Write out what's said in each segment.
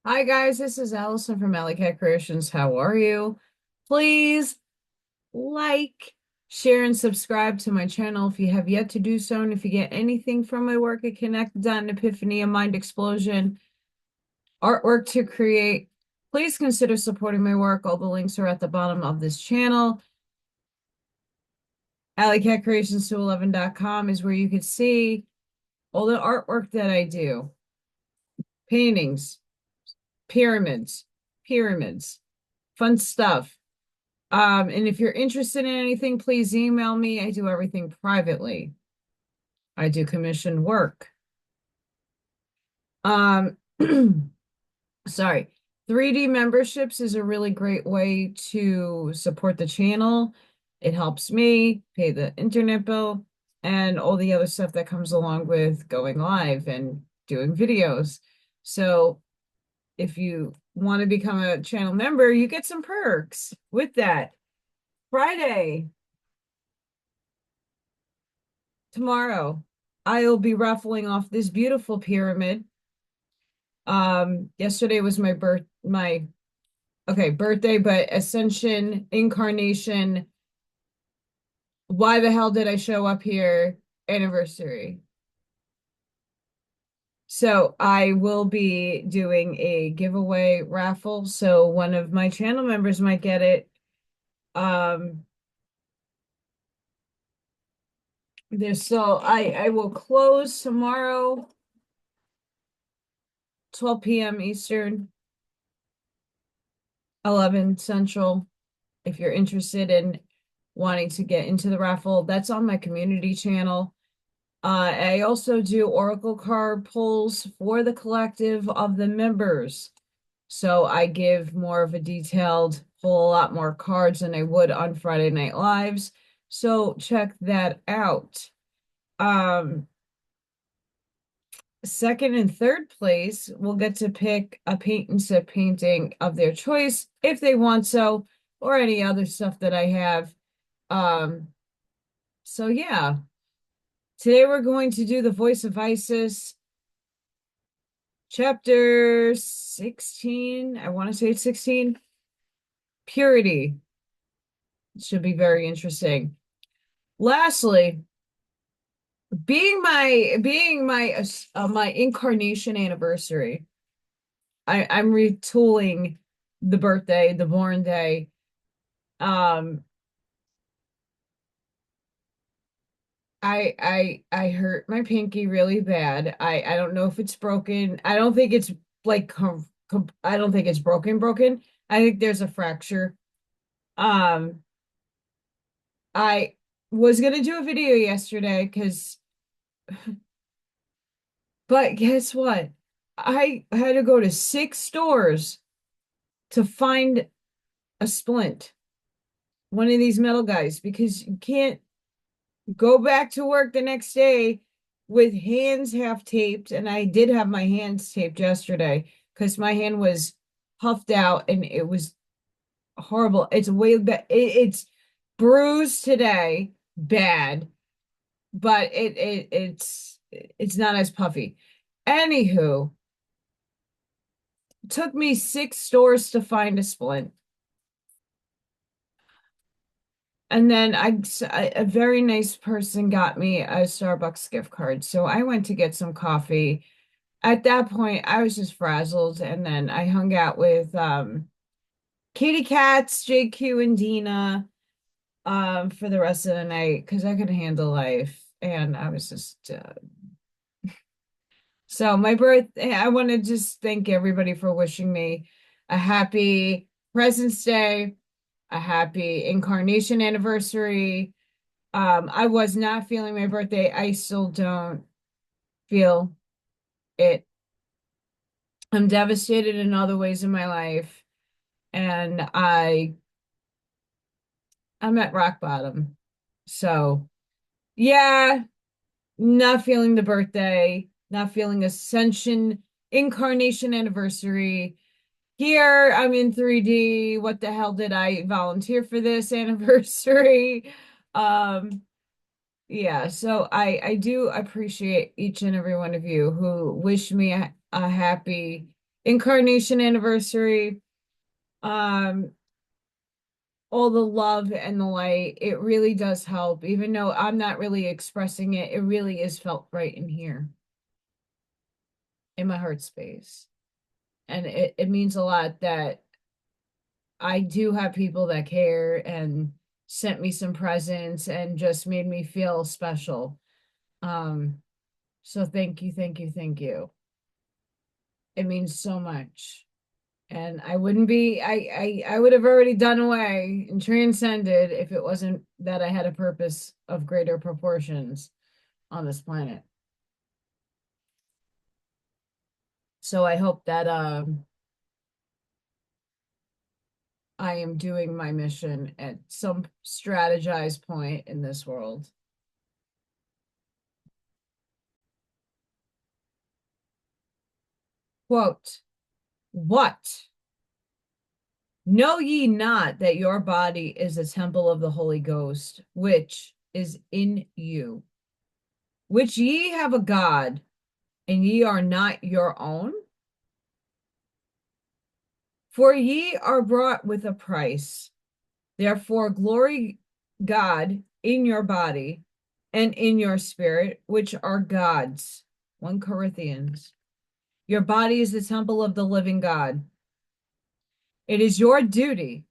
Hi guys, this is Allison from Alley Cat Creations. How are you? Please like, share, and subscribe to my channel if you have yet to do so. And if you get anything from my work, a connect, dot, an epiphany, a mind explosion, artwork to create, please consider supporting my work. All the links are at the bottom of this channel. AlleyCatCreations211.com is where you can see all the artwork that I do. Paintings, pyramids, fun stuff. And if you're interested in anything, please email me. I do everything privately. I do commission work. Um, sorry. 3D memberships is a really great way to support the channel. It helps me pay the internet bill and all the other stuff that comes along with going live and doing videos. So if you want to become a channel member, you get some perks with that. Friday, tomorrow, I'll be raffling off this beautiful pyramid. Yesterday was birthday, but Ascension, Incarnation, why the hell did I show up here? Anniversary. So I will be doing a giveaway raffle. So one of my channel members might get it. Um, I will close tomorrow, 12 p.m. Eastern, 11 Central. If you're interested in wanting to get into the raffle, that's on my community channel. I also do Oracle card pulls for the collective of the members. So I give more of a detailed pull, a lot more cards than I would on Friday Night Lives. So check that out. Um, Second and third place will get to pick a paint and sip painting of their choice if they want so, or any other stuff that I have. Um, so yeah, today we're going to do the Voice of Isis, chapter 16. I want to say it's 16. Purity. It should be very interesting. Lastly, my incarnation anniversary, I'm retooling the birthday, the born day. Um, I hurt my pinky really bad. I don't know if it's broken. I don't think it's like I don't think it's broken. I think there's a fracture. Um, I was gonna do a video yesterday but guess what? I had to go to 6 stores to find a splint, one of these metal guys, because you can't go back to work the next day with hands half taped. And I did have my hands taped yesterday because my hand was puffed out and it was horrible. It's way bad. It's bruised today, bad, but it's not as puffy. Anywho, took me 6 stores to find a splint. And then a very nice person got me a Starbucks gift card. So I went to get some coffee. At that point, I was just frazzled. And then I hung out with Katie Katz, JQ, and Dina for the rest of the night because I could handle life. And I was just so my birthday, I want to just thank everybody for wishing me a happy President's Day, a happy incarnation anniversary. I was not feeling my birthday. I still don't feel it. I'm devastated in other ways in my life, and I'm at rock bottom. So, yeah, not feeling the birthday, not feeling Ascension incarnation anniversary. Here, I'm in 3D. What the hell did I volunteer for this anniversary? Um, Yeah, so I do appreciate each and every one of you who wish me a happy incarnation anniversary, all the love and the light, it really does help. Even though I'm not really expressing it, it really is felt right in here, in my heart space. And it means a lot that I do have people that care and sent me some presents and just made me feel special. So thank you, thank you, thank you. It means so much. And I wouldn't be, I would have already done away and transcended if it wasn't that I had a purpose of greater proportions on this planet. So I hope that I am doing my mission at some strategized point in this world. Quote, what? Know ye not that your body is a temple of the Holy Ghost, which is in you, which ye have a God, and ye are not your own? For ye are bought with a price. Therefore, glory God in your body and in your spirit, which are God's. 1 Corinthians. Your body is the temple of the living God. It is your duty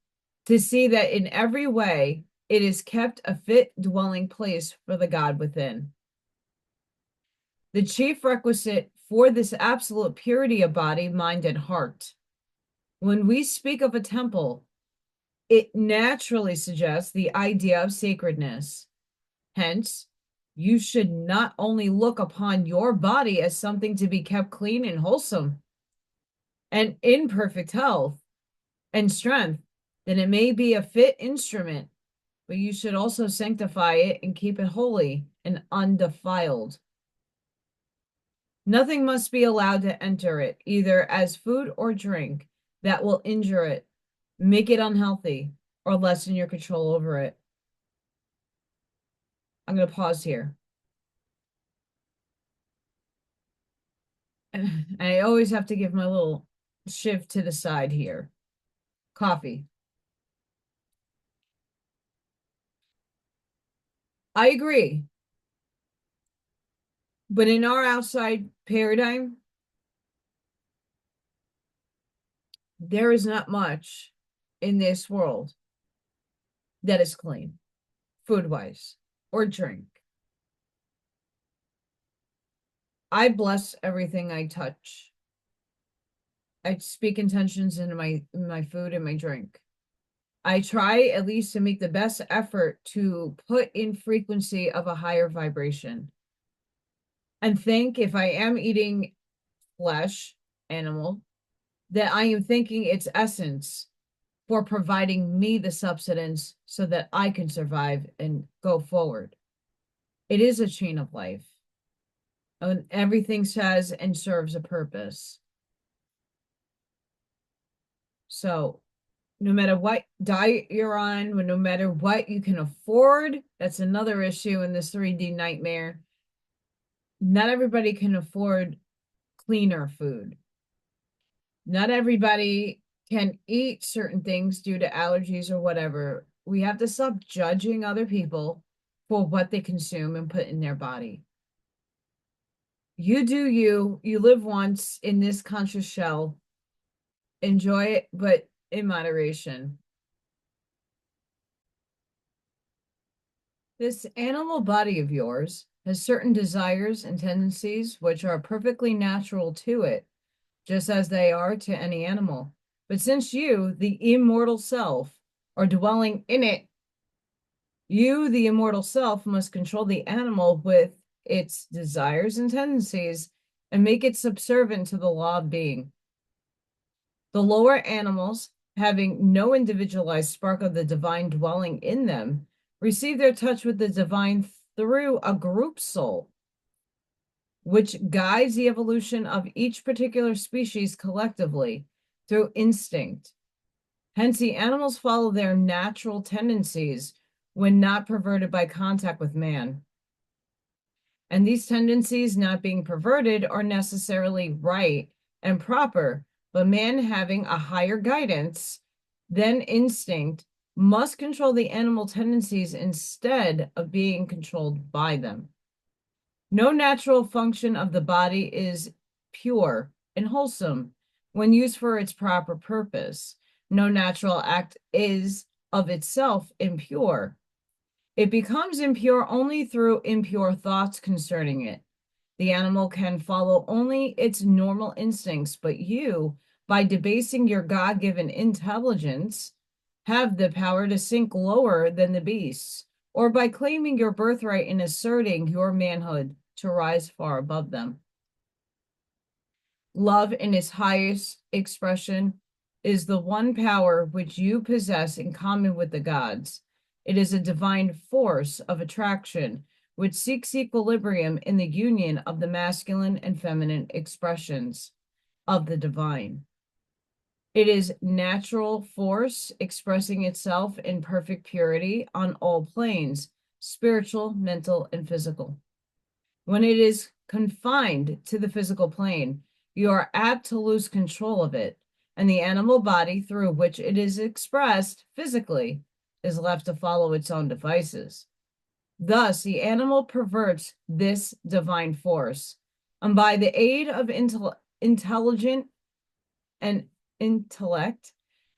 to see that in every way it is kept a fit dwelling place for the God within. The chief requisite for this absolute purity of body, mind, and heart. When we speak of a temple, it naturally suggests the idea of sacredness. Hence, you should not only look upon your body as something to be kept clean and wholesome and in perfect health and strength, then it may be a fit instrument, but you should also sanctify it and keep it holy and undefiled. Nothing must be allowed to enter it, either as food or drink, that will injure it, make it unhealthy, or lessen your control over it. I'm going to pause here. I always have to give my little shift to the side here. Coffee. I agree. But in our outside paradigm, there is not much in this world that is clean, food-wise, or drink. I bless everything I touch. I speak intentions into my food and my drink. I try at least to make the best effort to put in frequency of a higher vibration. And think if I am eating flesh, animal, that I am thinking its essence for providing me the substance so that I can survive and go forward. It is a chain of life. And everything says and serves a purpose. So no matter what diet you're on, no matter what you can afford, that's another issue in this 3D nightmare. Not everybody can afford cleaner food. Not everybody can eat certain things due to allergies or whatever. We have to stop judging other people for what they consume and put in their body. You do you. You live once in this conscious shell. Enjoy it, but in moderation. This animal body of yours has certain desires and tendencies which are perfectly natural to it, just as they are to any animal. But since you, the immortal self, are dwelling in it, you, the immortal self, must control the animal with its desires and tendencies and make it subservient to the law of being. The lower animals, having no individualized spark of the divine dwelling in them, receive their touch with the divine through a group soul, which guides the evolution of each particular species collectively through instinct. Hence, the animals follow their natural tendencies when not perverted by contact with man. And these tendencies, not being perverted, are necessarily right and proper But man, having a higher guidance than instinct, must control the animal tendencies instead of being controlled by them. No natural function of the body is pure and wholesome when used for its proper purpose. No natural act is of itself impure. It becomes impure only through impure thoughts concerning it. The animal can follow only its normal instincts, but you, by debasing your God-given intelligence, have the power to sink lower than the beasts, or by claiming your birthright and asserting your manhood to rise far above them. Love in its highest expression is the one power which you possess in common with the gods. It is a divine force of attraction which seeks equilibrium in the union of the masculine and feminine expressions of the divine. It is natural force expressing itself in perfect purity on all planes, spiritual, mental, and physical. When it is confined to the physical plane, you are apt to lose control of it, and the animal body through which it is expressed physically is left to follow its own devices. Thus, the animal perverts this divine force, and by the aid of intelligent and intellect,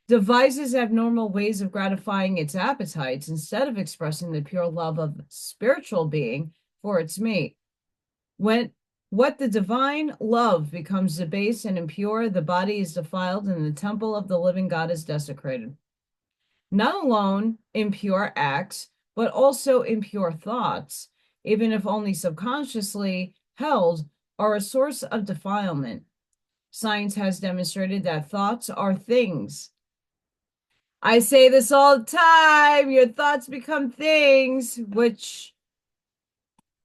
devises abnormal ways of gratifying its appetites instead of expressing the pure love of spiritual being for its mate. When what the divine love becomes debased and impure, the body is defiled and the temple of the living God is desecrated. Not alone impure acts, but also impure thoughts, even if only subconsciously held, are a source of defilement. Science has demonstrated that thoughts are things. I say this all the time, your thoughts become things, which,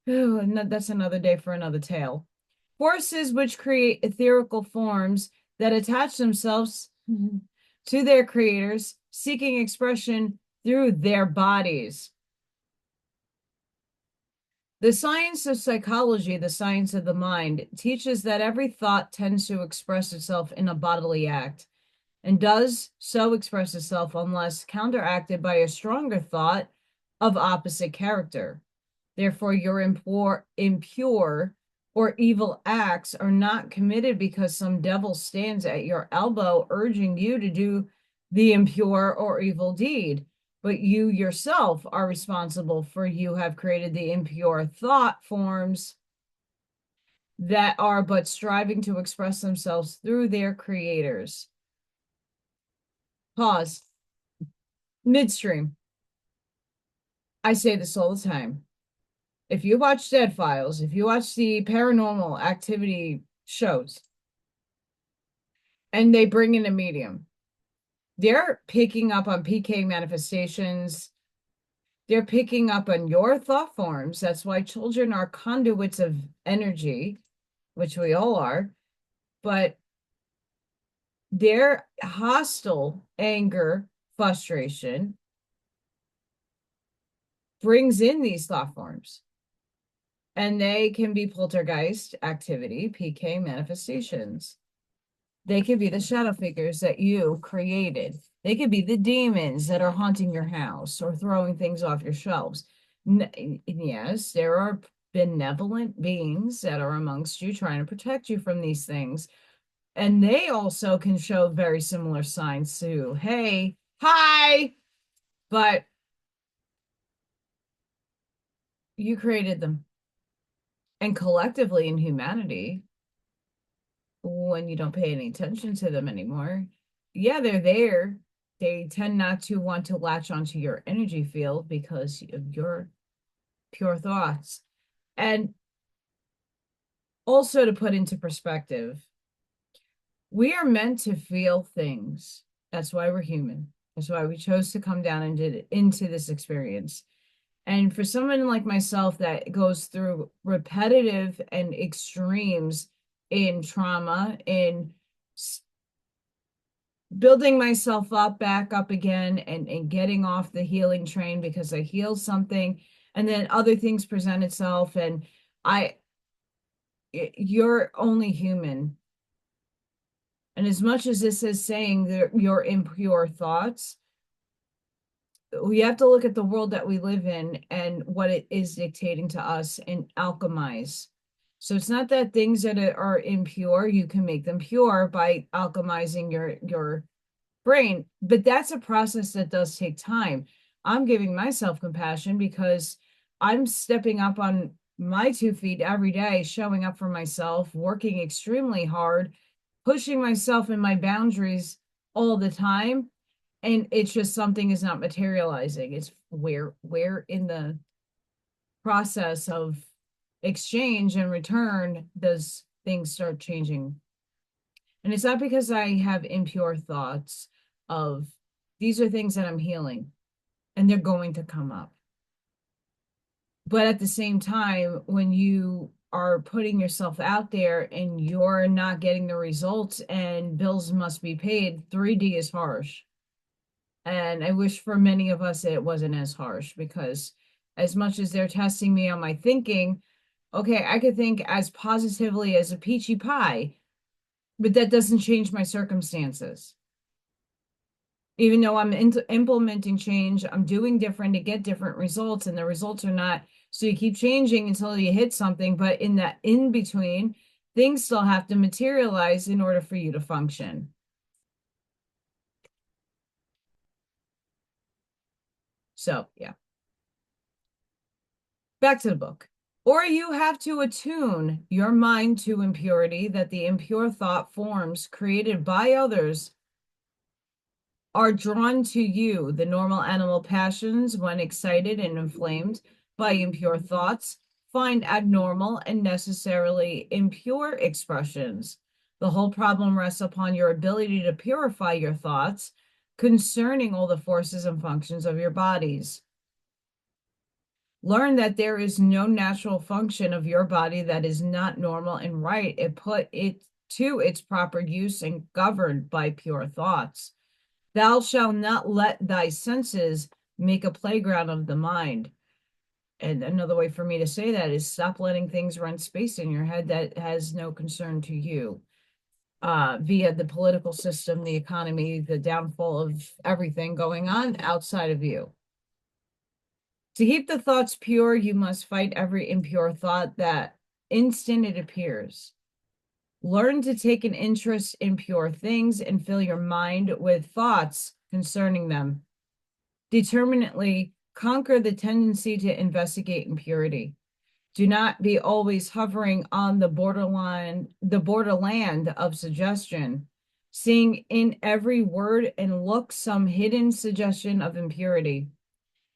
that's another day for another tale. Forces which create etherical forms that attach themselves to their creators, seeking expression through their bodies. The science of psychology, the science of the mind, teaches that every thought tends to express itself in a bodily act, and does so express itself unless counteracted by a stronger thought of opposite character. Therefore, your impure or evil acts are not committed because some devil stands at your elbow urging you to do the impure or evil deed, but you yourself are responsible for you have created the impure thought forms that are but striving to express themselves through their creators. Pause. Midstream. I say this all the time. If you watch Dead Files, if you watch the paranormal activity shows, and they bring in a medium, they're picking up on PK manifestations. They're picking up on your thought forms. That's why children are conduits of energy, which we all are. But their hostile anger, frustration brings in these thought forms. And they can be poltergeist activity, PK manifestations. They could be the shadow figures that you created. They could be the demons that are haunting your house or throwing things off your shelves. Yes, there are benevolent beings that are amongst you trying to protect you from these things. And they also can show very similar signs to, hey, hi, but you created them. And collectively in humanity, when you don't pay any attention to them anymore, yeah, they're there. They tend not to want to latch onto your energy field because of your pure thoughts. And also to put into perspective, we are meant to feel things. That's why we're human. That's why we chose to come down and did into this experience. And for someone like myself that goes through repetitive and extremes in trauma, in building myself up, back up again, and getting off the healing train because I healed something, and then other things present itself, and you're only human. And as much as this is saying that your impure thoughts, we have to look at the world that we live in and what it is dictating to us and alchemize. So it's not that things that are impure, you can make them pure by alchemizing your brain, but that's a process that does take time. I'm giving myself compassion because I'm stepping up on my 2 feet every day, showing up for myself, working extremely hard, pushing myself and my boundaries all the time. And it's just something is not materializing. It's where in the process of exchange and return does things start changing. And it's not because I have impure thoughts of these are things that I'm healing and they're going to come up. But at the same time, when you are putting yourself out there and you're not getting the results and bills must be paid, 3D is harsh. And I wish for many of us it wasn't as harsh, because as much as they're testing me on my thinking, okay, I could think as positively as a peachy pie, but that doesn't change my circumstances. Even though I'm implementing change, I'm doing different to get different results, and the results are not. So you keep changing until you hit something, but in that in between, things still have to materialize in order for you to function. So, yeah. Back to the book. Or you have to attune your mind to impurity, that the impure thought forms created by others are drawn to you. The normal animal passions, when excited and inflamed by impure thoughts, find abnormal and necessarily impure expressions. The whole problem rests upon your ability to purify your thoughts concerning all the forces and functions of your bodies. Learn that there is no natural function of your body that is not normal and right. It put it to its proper use and governed by pure thoughts. Thou shalt not let thy senses make a playground of the mind. And another way for me to say that is stop letting things run space in your head that has no concern to you. Via the political system, the economy, the downfall of everything going on outside of you. To keep the thoughts pure, you must fight every impure thought that instant it appears. Learn to take an interest in pure things and fill your mind with thoughts concerning them. Determinately conquer the tendency to investigate impurity. Do not be always hovering on the borderland of suggestion, seeing in every word and look some hidden suggestion of impurity.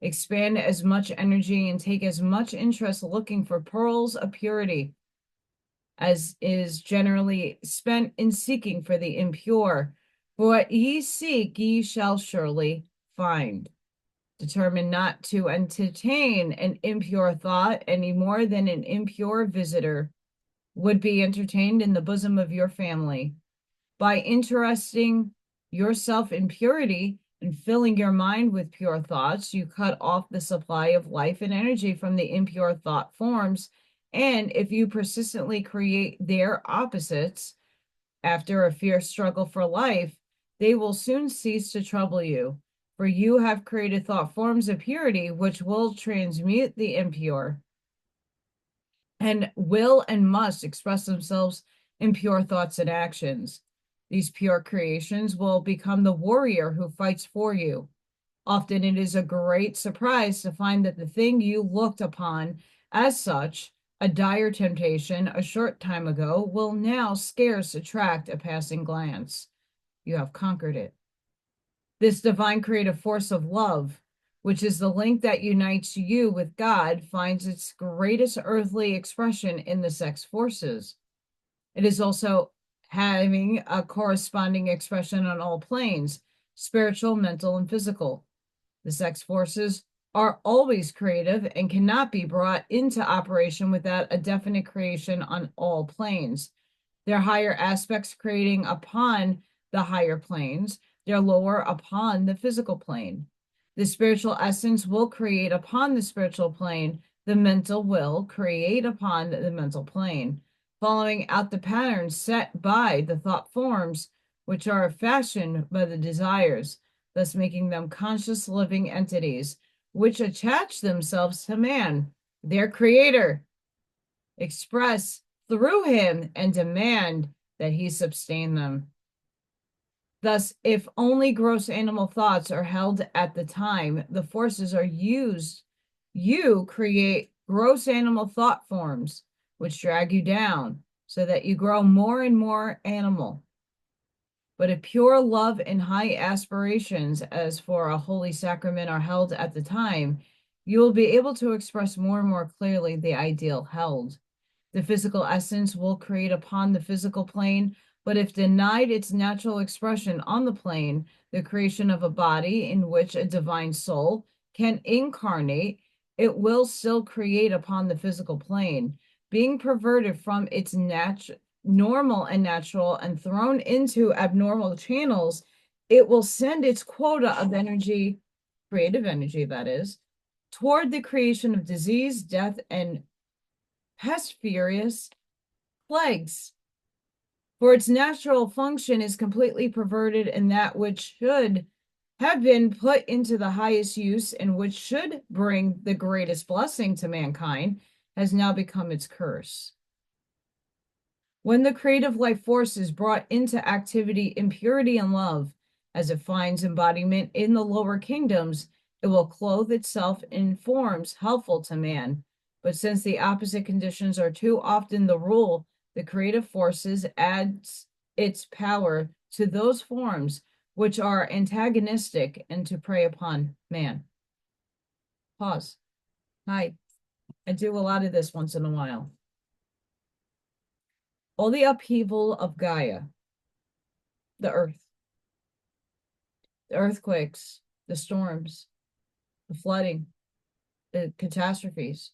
Expand as much energy and take as much interest looking for pearls of purity as is generally spent in seeking for the impure. For what ye seek, ye shall surely find. Determine not to entertain an impure thought any more than an impure visitor would be entertained in the bosom of your family. By interesting yourself in purity and filling your mind with pure thoughts, you cut off the supply of life and energy from the impure thought forms. And if you persistently create their opposites after a fierce struggle for life, they will soon cease to trouble you. For you have created thought forms of purity, which will transmute the impure and will and must express themselves in pure thoughts and actions. These pure creations will become the warrior who fights for you. Often it is a great surprise to find that the thing you looked upon as such, a dire temptation a short time ago, will now scarce attract a passing glance. You have conquered it. This divine creative force of love, which is the link that unites you with God, finds its greatest earthly expression in the sex forces. It is also having a corresponding expression on all planes, spiritual, mental, and physical. The sex forces are always creative and cannot be brought into operation without a definite creation on all planes. Their higher aspects creating upon the higher planes, their lower upon the physical plane. The spiritual essence will create upon the spiritual plane. The mental will create upon the mental plane. Following out the patterns set by the thought forms, which are fashioned by the desires, thus making them conscious living entities, which attach themselves to man, their creator, express through him, and demand that he sustain them. Thus, if only gross animal thoughts are held at the time the forces are used, you create gross animal thought forms, which drag you down so that you grow more and more animal. But if pure love and high aspirations, as for a holy sacrament, are held at the time, you will be able to express more and more clearly the ideal held. The physical essence will create upon the physical plane, but if denied its natural expression on the plane, the creation of a body in which a divine soul can incarnate, it will still create upon the physical plane. Being perverted from its normal and natural and thrown into abnormal channels, it will send its quota of energy, creative energy that is, toward the creation of disease, death, and pestilence plagues. For its natural function is completely perverted, and that which should have been put into the highest use and which should bring the greatest blessing to mankind has now become its curse. When the creative life force is brought into activity in purity and love, as it finds embodiment in the lower kingdoms, it will clothe itself in forms helpful to man. But since the opposite conditions are too often the rule, the creative forces adds its power to those forms which are antagonistic and to prey upon man. Pause. Hi. I do a lot of this once in a while. All the upheaval of Gaia, the earth, the earthquakes, the storms, the flooding, the catastrophes,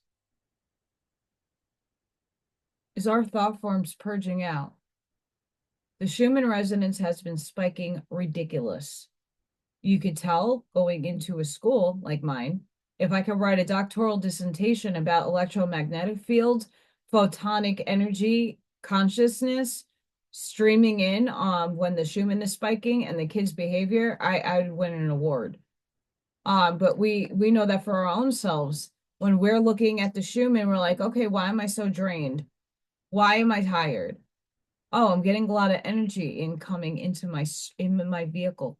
is our thought forms purging out. The Schumann resonance has been spiking ridiculous. You could tell going into a school like mine, if I could write a doctoral dissertation about electromagnetic fields, photonic energy, consciousness, streaming in when the Schumann is spiking and the kids' behavior, I would win an award. But we know that for our own selves, when we're looking at the Schumann, we're like, okay, why am I so drained? Why am I tired? Oh, I'm getting a lot of energy incoming into my vehicle.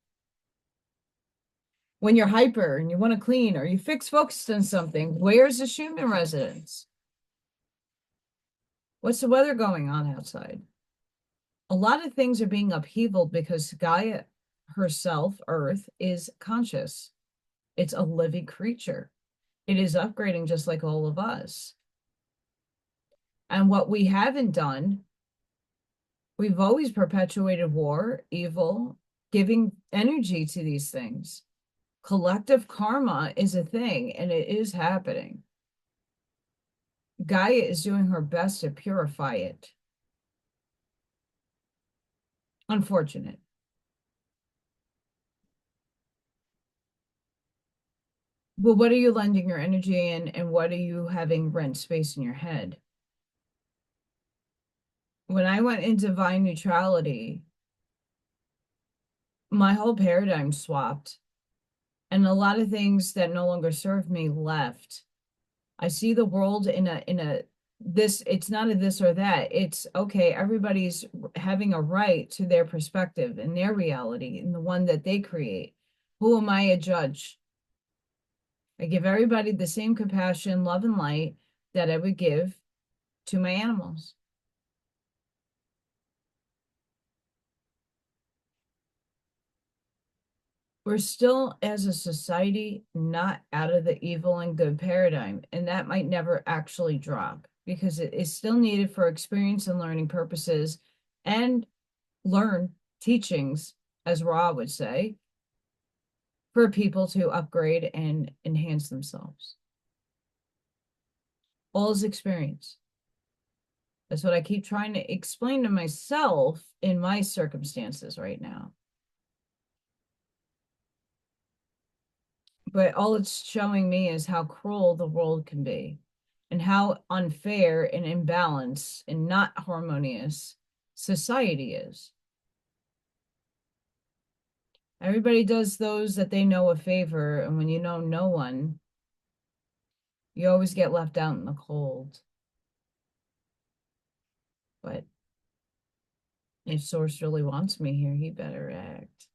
When you're hyper and you want to clean or you focused on something, where's the Schumann resonance? What's the weather going on outside? A lot of things are being upheavaled because Gaia herself, Earth, is conscious. It's a living creature. It is upgrading just like all of us. And what we haven't done, we've always perpetuated war, evil, giving energy to these things. Collective karma is a thing, and it is happening. Gaia is doing her best to purify it. Unfortunate. Well, what are you lending your energy in, and what are you having rent space in your head? When I went into divine neutrality, my whole paradigm swapped, and a lot of things that no longer serve me left. I see the world in a this, it's not a this or that. It's okay, everybody's having a right to their perspective and their reality and the one that they create. Who am I a judge? I give everybody the same compassion, love, and light that I would give to my animals. We're still, as a society, not out of the evil and good paradigm, and that might never actually drop because it is still needed for experience and learning purposes and learn teachings, as Ra would say, for people to upgrade and enhance themselves. All is experience. That's what I keep trying to explain to myself in my circumstances right now. But all it's showing me is how cruel the world can be and how unfair and imbalanced and not harmonious society is. Everybody does those that they know a favor, and when you know no one, you always get left out in the cold. But if Source really wants me here, he better act.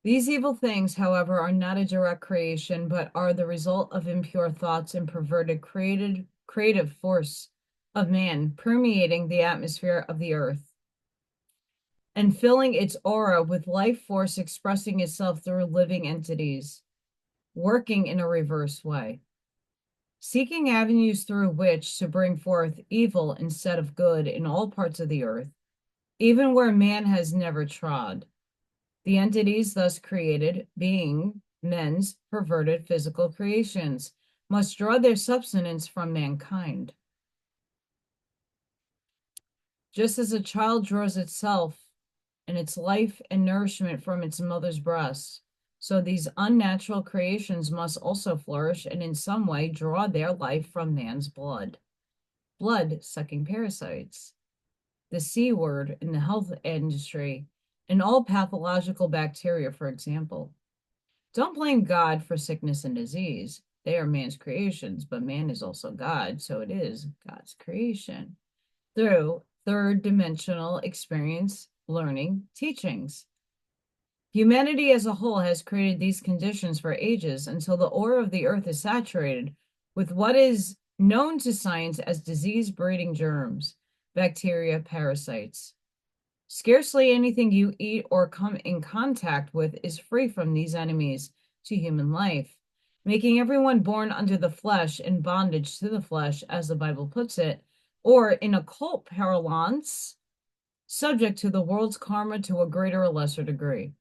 These evil things, however, are not a direct creation, but are the result of impure thoughts and perverted creative force of man permeating the atmosphere of the earth and filling its aura with life force expressing itself through living entities, working in a reverse way, seeking avenues through which to bring forth evil instead of good in all parts of the earth, even where man has never trod. The entities thus created, being men's perverted physical creations, must draw their subsistence from mankind. Just as a child draws itself and its life and nourishment from its mother's breast, so these unnatural creations must also flourish and in some way draw their life from man's blood. Blood-sucking parasites, the C word in the health industry, and all pathological bacteria, for example. Don't blame God for sickness and disease. They are man's creations, but man is also God, so it is God's creation. Through third dimensional experience, learning, teachings. Humanity as a whole has created these conditions for ages until the aura of the earth is saturated with what is known to science as disease-breeding germs, bacteria, parasites. Scarcely anything you eat or come in contact with is free from these enemies to human life, making everyone born under the flesh in bondage to the flesh, as the Bible puts it, or in occult parlance, subject to the world's karma to a greater or lesser degree.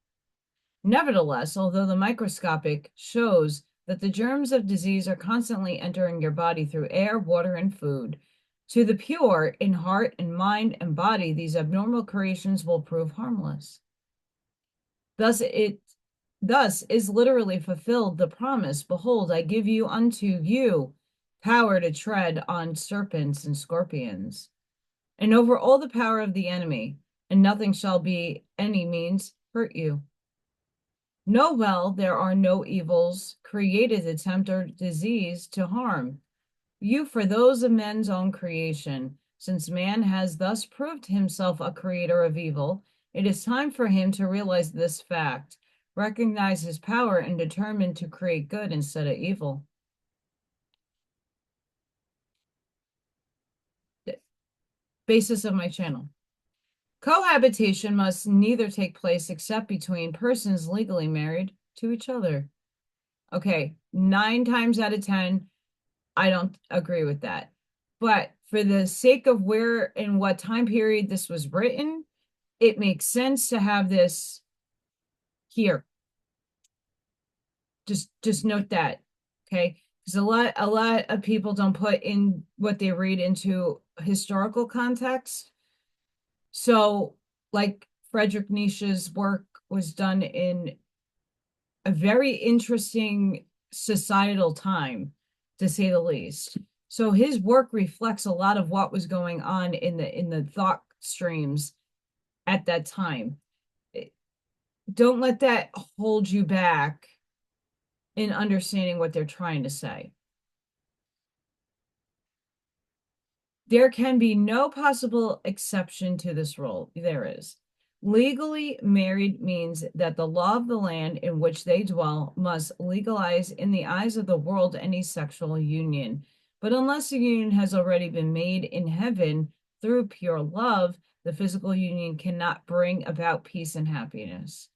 Nevertheless, although the microscopic shows that the germs of disease are constantly entering your body through air, water, and food, to the pure in heart and mind and body, these abnormal creations will prove harmless. Thus is literally fulfilled the promise, behold, I give you unto you power to tread on serpents and scorpions, and over all the power of the enemy, and nothing shall be any means hurt you. Know well there are no evils created to tempt or disease to harm you, for those of men's own creation. Since man has thus proved himself a creator of evil, it is time for him to realize this fact, recognize his power, and determine to create good instead of evil. Basis of my channel. Cohabitation must neither take place except between persons legally married to each other. Okay, 9 times out of 10, I don't agree with that. But for the sake of where and what time period this was written, it makes sense to have this here. Just note that, okay? Because a lot of people don't put in what they read into historical context. So, like Friedrich Nietzsche's work was done in a very interesting societal time, to say the least. So his work reflects a lot of what was going on in the thought streams at that time. Don't let that hold you back in understanding what they're trying to say. There can be no possible exception to this rule. There is. Legally married means that the law of the land in which they dwell must legalize in the eyes of the world any sexual union. But unless the union has already been made in heaven through pure love, the physical union cannot bring about peace and happiness.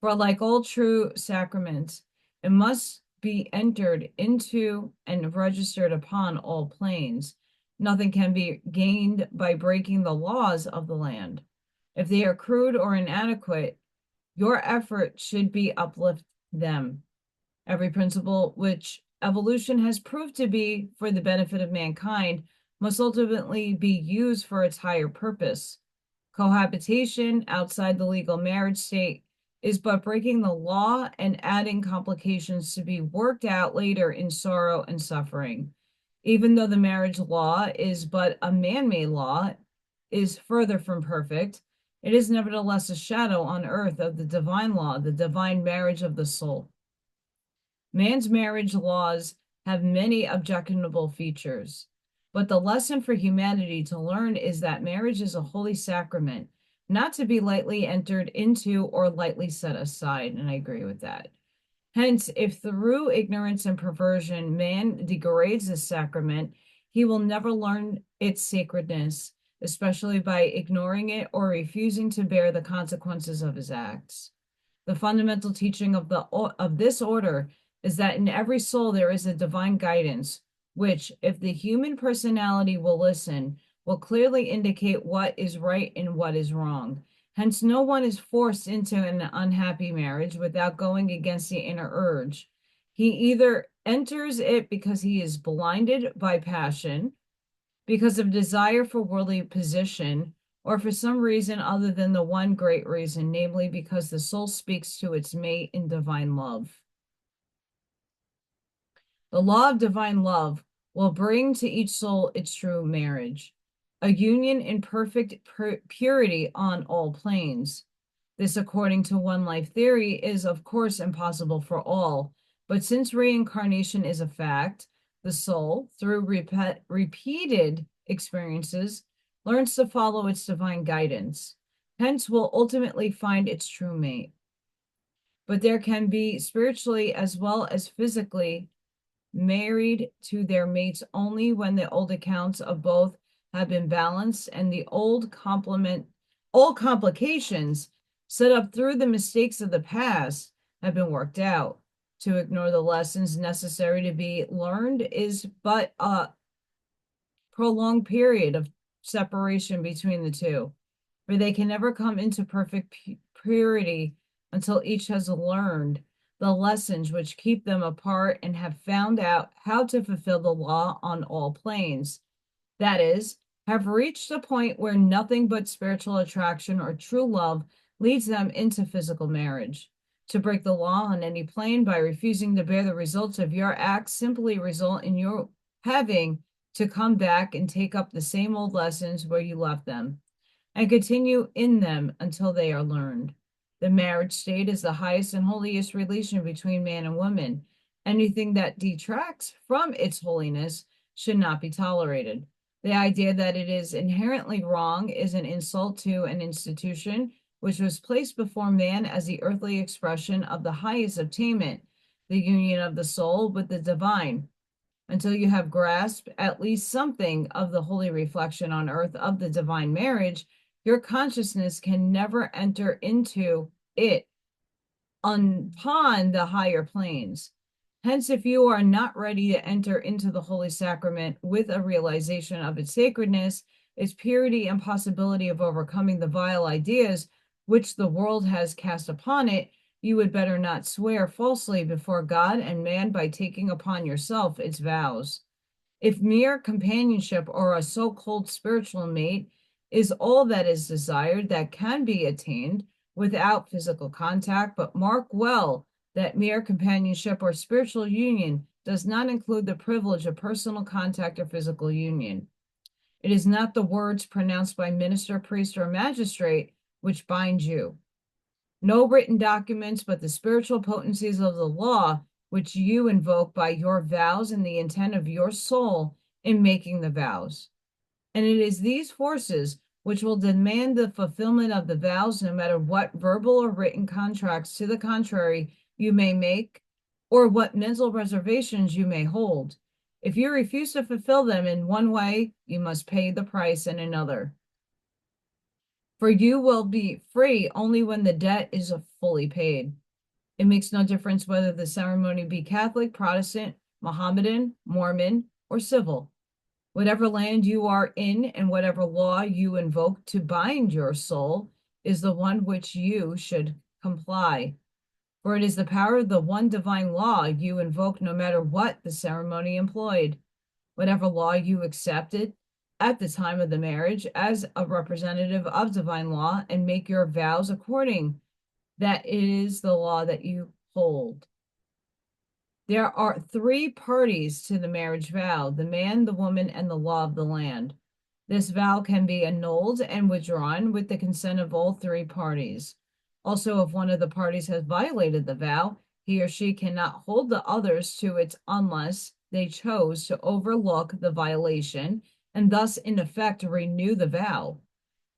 For like all true sacraments, it must be entered into and registered upon all planes. Nothing can be gained by breaking the laws of the land. If they are crude or inadequate, your effort should be uplift them. Every principle which evolution has proved to be for the benefit of mankind must ultimately be used for its higher purpose. Cohabitation outside the legal marriage state is but breaking the law and adding complications to be worked out later in sorrow and suffering. Even though the marriage law is but a man-made law, is further from perfect, it is nevertheless a shadow on earth of the divine law, the divine marriage of the soul. Man's marriage laws have many objectionable features, but the lesson for humanity to learn is that marriage is a holy sacrament, not to be lightly entered into or lightly set aside, and I agree with that. Hence, if through ignorance and perversion man degrades this sacrament, he will never learn its sacredness, especially by ignoring it or refusing to bear the consequences of his acts. The fundamental teaching of this order is that in every soul there is a divine guidance, which, if the human personality will listen, will clearly indicate what is right and what is wrong. Hence, no one is forced into an unhappy marriage without going against the inner urge. He either enters it because he is blinded by passion, because of desire for worldly position, or for some reason other than the one great reason, namely because the soul speaks to its mate in divine love. The law of divine love will bring to each soul its true marriage, a union in perfect purity on all planes. This, according to one life theory, is of course impossible for all, but since reincarnation is a fact, the soul, through repeated experiences, learns to follow its divine guidance, hence will ultimately find its true mate. But there can be spiritually as well as physically married to their mates only when the old accounts of both have been balanced and the old complications set up through the mistakes of the past have been worked out. To ignore the lessons necessary to be learned is but a prolonged period of separation between the two, for they can never come into perfect purity until each has learned the lessons which keep them apart and have found out how to fulfill the law on all planes. That is, have reached a point where nothing but spiritual attraction or true love leads them into physical marriage. To break the law on any plane by refusing to bear the results of your acts simply result in your having to come back and take up the same old lessons where you left them, and continue in them until they are learned. The marriage state is the highest and holiest relation between man and woman. Anything that detracts from its holiness should not be tolerated. The idea that it is inherently wrong is an insult to an institution which was placed before man as the earthly expression of the highest attainment, the union of the soul with the divine. Until you have grasped at least something of the holy reflection on earth of the divine marriage, your consciousness can never enter into it upon the higher planes. Hence, if you are not ready to enter into the holy sacrament with a realization of its sacredness, its purity, and possibility of overcoming the vile ideas which the world has cast upon it, you would better not swear falsely before God and man by taking upon yourself its vows. If mere companionship or a so-called spiritual mate is all that is desired that can be attained without physical contact, but mark well that mere companionship or spiritual union does not include the privilege of personal contact or physical union. It is not the words pronounced by minister, priest, or magistrate which bind you. No written documents, but the spiritual potencies of the law, which you invoke by your vows and the intent of your soul in making the vows. And it is these forces which will demand the fulfillment of the vows, no matter what verbal or written contracts to the contrary you may make, or what mental reservations you may hold. If you refuse to fulfill them in one way, you must pay the price in another. For you will be free only when the debt is fully paid. It makes no difference whether the ceremony be Catholic, Protestant, Mohammedan, Mormon, or civil. Whatever land you are in and whatever law you invoke to bind your soul is the one which you should comply. For it is the power of the one divine law you invoke no matter what the ceremony employed. Whatever law you accepted at the time of the marriage as a representative of divine law and make your vows according, that is the law that you hold. There are three parties to the marriage vow: the man, the woman, and the law of the land. This vow can be annulled and withdrawn with the consent of all three parties. Also, if one of the parties has violated the vow, he or she cannot hold the others to it unless they chose to overlook the violation and thus, in effect, renew the vow.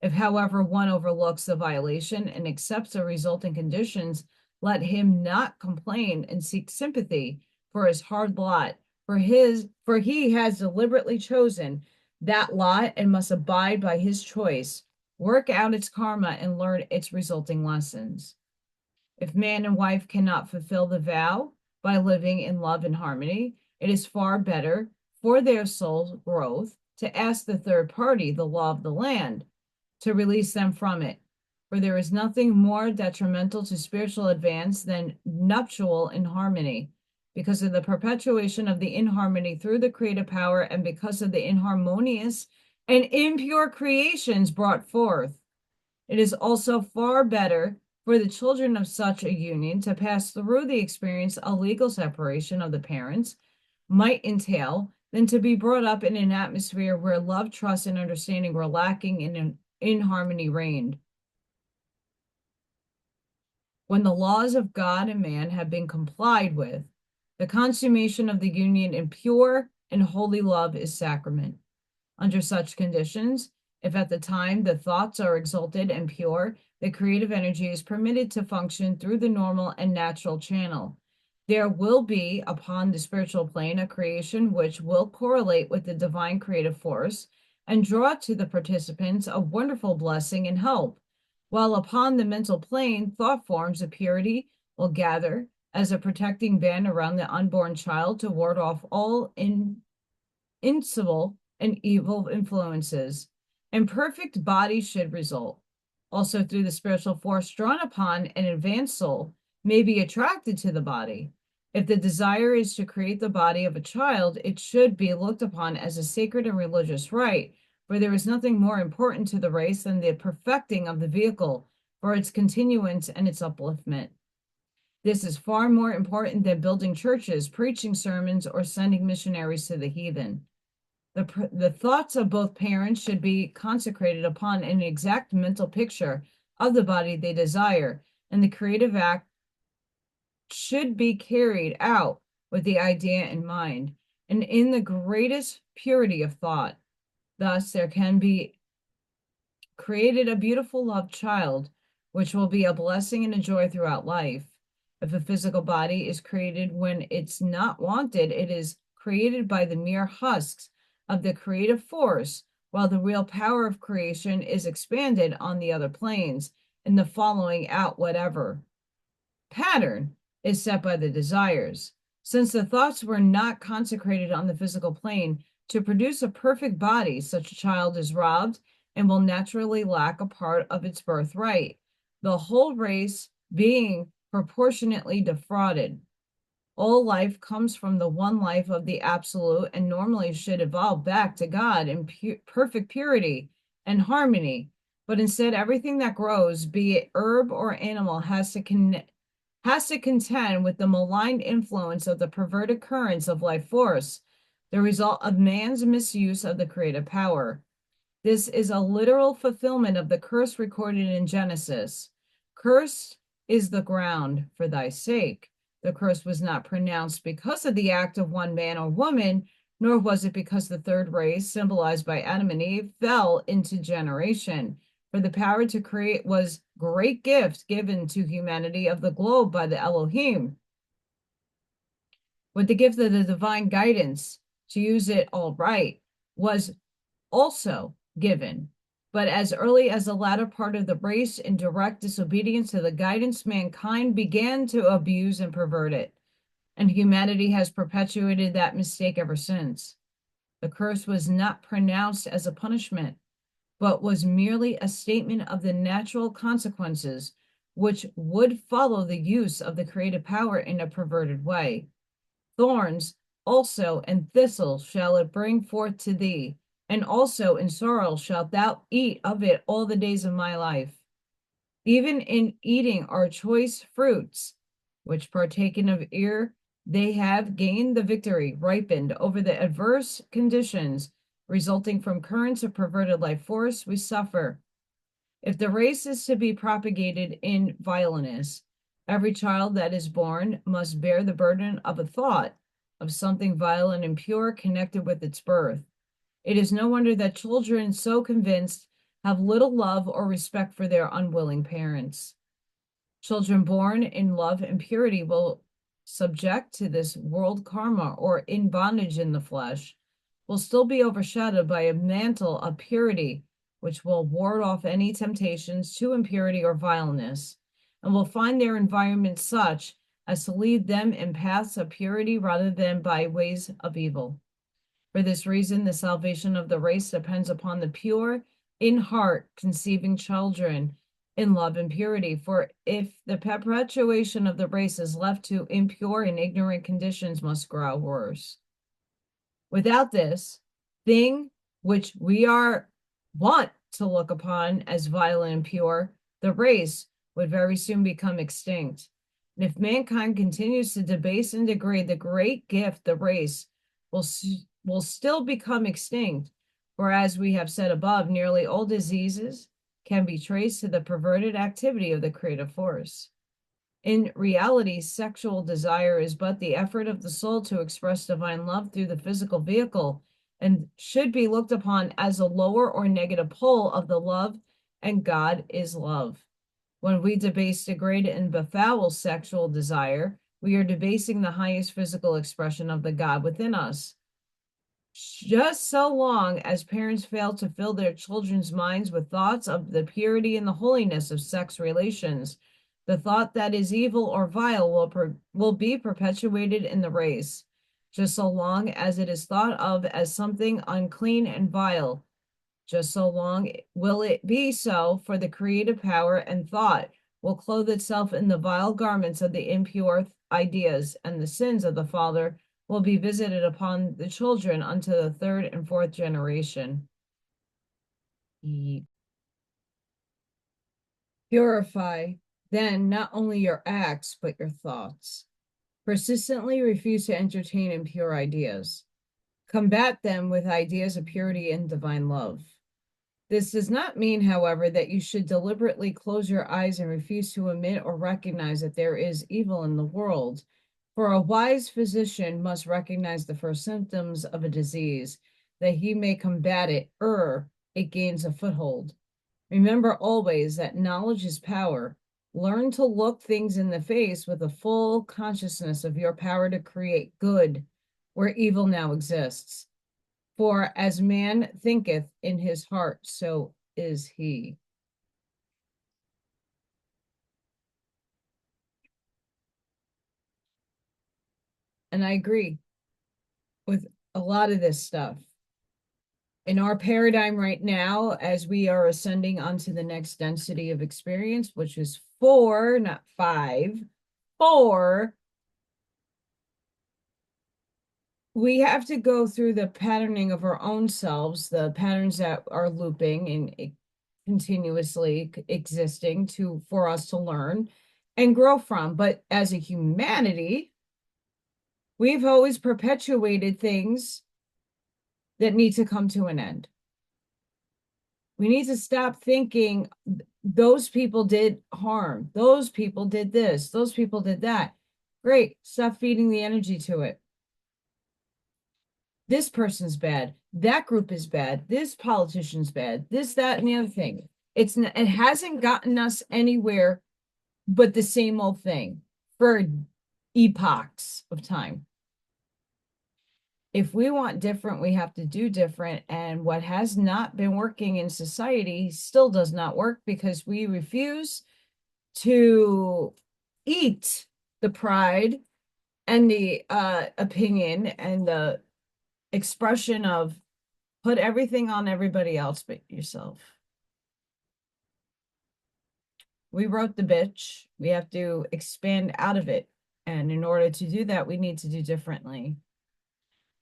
If, however, one overlooks the violation and accepts the resulting conditions, let him not complain and seek sympathy for his hard lot, for he has deliberately chosen that lot and must abide by his choice, work out its karma, and learn its resulting lessons. If man and wife cannot fulfill the vow by living in love and harmony, it is far better for their soul growth to ask the third party, the law of the land, to release them from it. For there is nothing more detrimental to spiritual advance than nuptial inharmony, because of the perpetuation of the inharmony through the creative power and because of the inharmonious and impure creations brought forth. It is also far better for the children of such a union to pass through the experience a legal separation of the parents might entail than to be brought up in an atmosphere where love, trust, and understanding were lacking and inharmony reigned. When the laws of God and man have been complied with, the consummation of the union in pure and holy love is sacrament. Under such conditions, if at the time the thoughts are exalted and pure, the creative energy is permitted to function through the normal and natural channel. There will be, upon the spiritual plane, a creation which will correlate with the divine creative force and draw to the participants a wonderful blessing and help, while upon the mental plane, thought forms of purity will gather as a protecting band around the unborn child to ward off all incivil and evil influences, and perfect body should result. Also, through the spiritual force drawn upon, an advanced soul may be attracted to the body. If the desire is to create the body of a child, it should be looked upon as a sacred and religious right, for there is nothing more important to the race than the perfecting of the vehicle for its continuance and its upliftment. This is far more important than building churches, preaching sermons, or sending missionaries to the heathen. The thoughts of both parents should be consecrated upon an exact mental picture of the body they desire, and the creative act should be carried out with the idea in mind and in the greatest purity of thought. Thus, there can be created a beautiful loved child, which will be a blessing and a joy throughout life. If a physical body is created when it's not wanted, it is created by the mere husks of the creative force, while the real power of creation is expanded on the other planes in the following out whatever pattern is set by the desires. Since the thoughts were not consecrated on the physical plane to produce a perfect body, such a child is robbed and will naturally lack a part of its birthright, the whole race being proportionately defrauded. All life comes from the one life of the absolute and normally should evolve back to God in perfect purity and harmony. But instead, everything that grows, be it herb or animal, has to contend with the malign influence of the perverted currents of life force, the result of man's misuse of the creative power. This is a literal fulfillment of the curse recorded in Genesis. Cursed is the ground for thy sake. The curse was not pronounced because of the act of one man or woman, nor was it because the third race, symbolized by Adam and Eve, fell into generation. For the power to create was great gift given to humanity of the globe by the Elohim, with the gift of the divine guidance to use it all right was also given. But as early as the latter part of the race, in direct disobedience to the guidance, mankind began to abuse and pervert it, and humanity has perpetuated that mistake ever since. The curse was not pronounced as a punishment, but was merely a statement of the natural consequences which would follow the use of the creative power in a perverted way. Thorns also and thistles shall it bring forth to thee, and also in sorrow shalt thou eat of it all the days of my life. Even in eating our choice fruits, which partaken of ear They have gained the victory, ripened over the adverse conditions resulting from currents of perverted life force we suffer. If the race is to be propagated in vileness, every child that is born must bear the burden of a thought of something vile and impure connected with its birth. It is no wonder that children so convinced have little love or respect for their unwilling parents. Children born in love and purity will subject to this world karma or in bondage in the flesh, will still be overshadowed by a mantle of purity, which will ward off any temptations to impurity or vileness, and will find their environment such as to lead them in paths of purity rather than by ways of evil. For this reason, the salvation of the race depends upon the pure in heart conceiving children in love and purity. For if the perpetuation of the race is left to impure and ignorant conditions, must grow worse. Without this thing which we are wont to look upon as vile and impure, the race would very soon become extinct. And if mankind continues to debase and degrade the great gift, the race will still become extinct. For as we have said above, nearly all diseases can be traced to the perverted activity of the creative force. In reality, sexual desire is but the effort of the soul to express divine love through the physical vehicle and should be looked upon as a lower or negative pole of the love, and God is love. When we debase, degrade, and befoul sexual desire, we are debasing the highest physical expression of the God within us. Just so long as parents fail to fill their children's minds with thoughts of the purity and the holiness of sex relations, the thought that is evil or vile will be perpetuated in the race. Just so long as it is thought of as something unclean and vile, just so long will it be so, for the creative power and thought will clothe itself in the vile garments of the impure ideas, and the sins of the father will be visited upon the children unto the third and fourth generation. Purify then not only your acts, but your thoughts. Persistently refuse to entertain impure ideas. Combat them with ideas of purity and divine love. This does not mean, however, that you should deliberately close your eyes and refuse to admit or recognize that there is evil in the world. For a wise physician must recognize the first symptoms of a disease, that he may combat it ere it gains a foothold. Remember always that knowledge is power. Learn to look things in the face with a full consciousness of your power to create good where evil now exists. For as man thinketh in his heart, so is he. And I agree with a lot of this stuff. In our paradigm right now, as we are ascending onto the next density of experience, which is 4, not 5, 4, we have to go through the patterning of our own selves, the patterns that are looping and continuously existing for us to learn and grow from. But as a humanity, we've always perpetuated things that need to come to an end. We need to stop thinking those people did harm, those people did this, those people did that. Great, stop feeding the energy to it. This person's bad, that group is bad, this politician's bad, this, that, and the other thing. It hasn't gotten us anywhere but the same old thing for epochs of time. If we want different, we have to do different. And what has not been working in society still does not work because we refuse to eat the pride and the opinion and the expression of put everything on everybody else but yourself. We wrote the bitch. We have to expand out of it. And in order to do that, we need to do differently.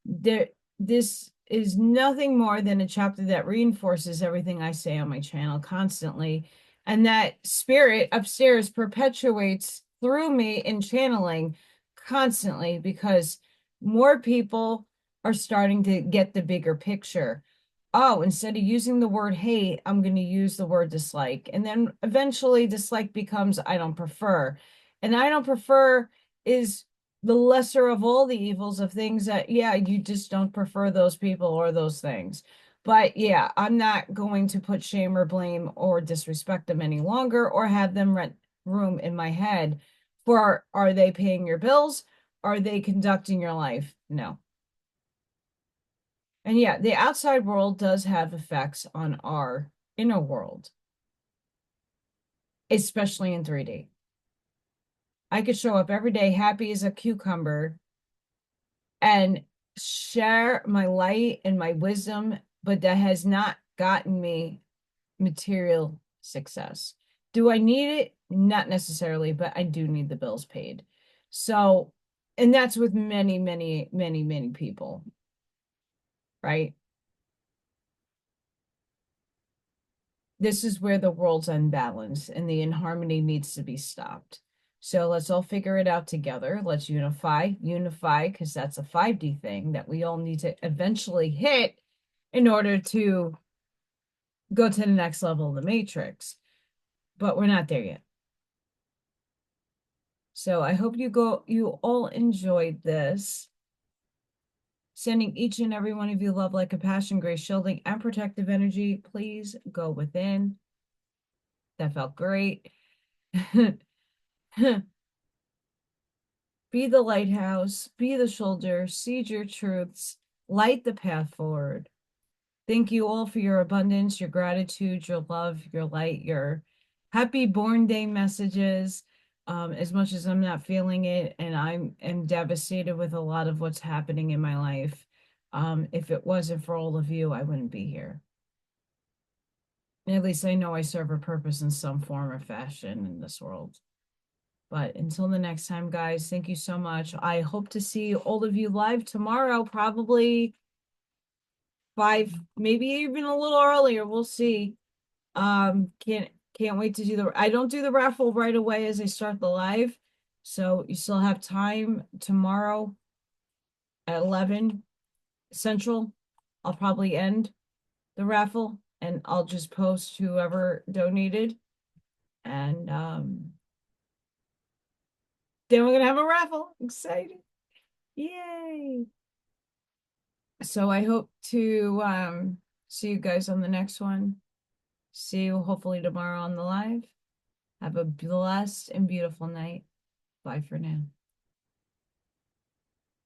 This is nothing more than a chapter that reinforces everything I say on my channel constantly. And that spirit upstairs perpetuates through me in channeling constantly because more people are starting to get the bigger picture. Oh, instead of using the word hate, I'm going to use the word dislike. And then eventually dislike becomes I don't prefer. And I don't prefer is the lesser of all the evils of things that, yeah, you just don't prefer those people or those things. But yeah, I'm not going to put shame or blame or disrespect them any longer or have them rent room in my head for are they paying your bills? Are they conducting your life? No. And yeah, the outside world does have effects on our inner world, especially in 3D. I could show up every day happy as a cucumber and share my light and my wisdom, but that has not gotten me material success. Do I need it? Not necessarily, but I do need the bills paid. So, and that's with many, many, many, many people, right? This is where the world's unbalanced and the inharmony needs to be stopped. So let's all figure it out together. Let's unify, because that's a 5D thing that we all need to eventually hit in order to go to the next level of the matrix. But we're not there yet. So I hope you all enjoyed this. Sending each and every one of you love, light, compassion, grace, shielding, and protective energy. Please go within. That felt great. Be the lighthouse, be the shoulder, seed your truths, light the path forward. Thank you all for your abundance, your gratitude, your love, your light, your happy born day messages. As much as I'm not feeling it and am devastated with a lot of what's happening in my life. If it wasn't for all of you, I wouldn't be here. And at least I know I serve a purpose in some form or fashion in this world. But until the next time, guys, thank you so much. I hope to see all of you live tomorrow, probably 5, maybe even a little earlier. We'll see. Can't wait to do I don't do the raffle right away as I start the live. So you still have time tomorrow at 11 Central. I'll probably end the raffle and I'll just post whoever donated. And then we're gonna have a raffle. Exciting. Yay. So I hope to see you guys on the next one. See you hopefully tomorrow on the live. Have a blessed and beautiful night. Bye for now.